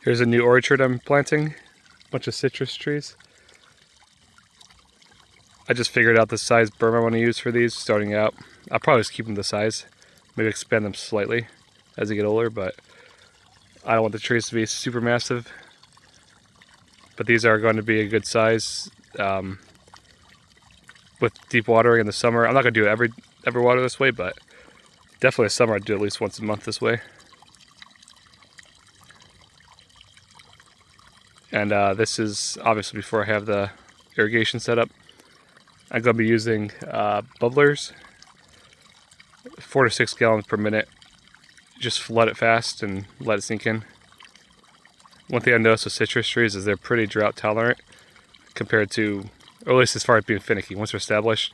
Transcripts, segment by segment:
Here's a new orchard I'm planting, a bunch of citrus trees. I just figured out the size berm I want to use for these starting out. I'll probably just keep them the size, maybe expand them slightly as they get older, but I don't want the trees to be super massive. But these are going to be a good size with deep watering in the summer. I'm not going to do every water this way, but definitely in the summer I'd do at least once a month this way. And this is obviously before I have the irrigation set up. I'm going to be using bubblers, 4 to 6 gallons per minute. Just flood it fast and let it sink in. One thing I noticed with citrus trees is they're pretty drought tolerant compared to, or at least as far as being finicky. Once they're established,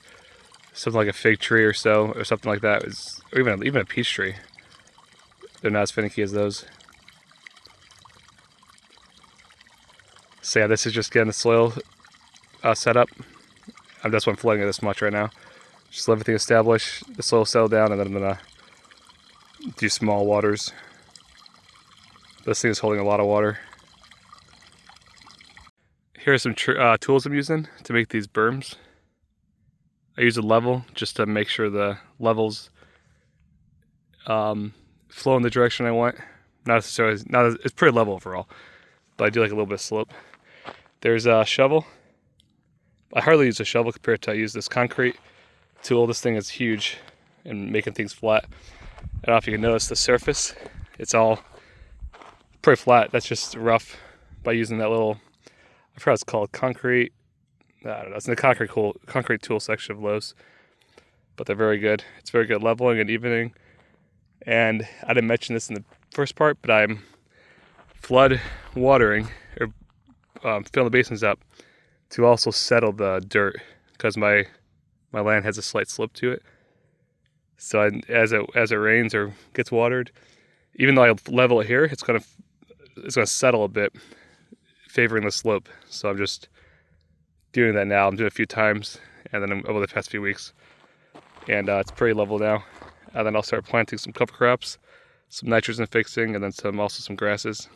something like a fig tree or so, or something like that, or even a peach tree, they're not as finicky as those. So yeah, this is just getting the soil set up. That's why I'm flooding it this much right now. Just let everything establish, the soil settle down, and then I'm gonna do small waters. This thing is holding a lot of water. Here are some tools I'm using to make these berms. I use a level just to make sure the levels flow in the direction I want. Not necessarily, it's pretty level overall, but I do like a little bit of slope. There's a shovel. I hardly use a shovel compared to I use this concrete tool. This thing is huge in making things flat. I don't know if you can notice the surface. It's all pretty flat. That's just rough by using that little, I forgot what it's called, concrete. I don't know. It's in the concrete tool section of Lowe's. But they're very good. It's very good leveling and evening. And I didn't mention this in the first part, but I'm flood watering or filling the basins up to also settle the dirt because my land has a slight slope to it. So as it rains or gets watered, even though I level it here, it's gonna settle a bit, favoring the slope. So I'm just doing that now. I'm doing it a few times, and then over the past few weeks, and it's pretty level now. And then I'll start planting some cover crops, some nitrogen fixing, and then also some grasses.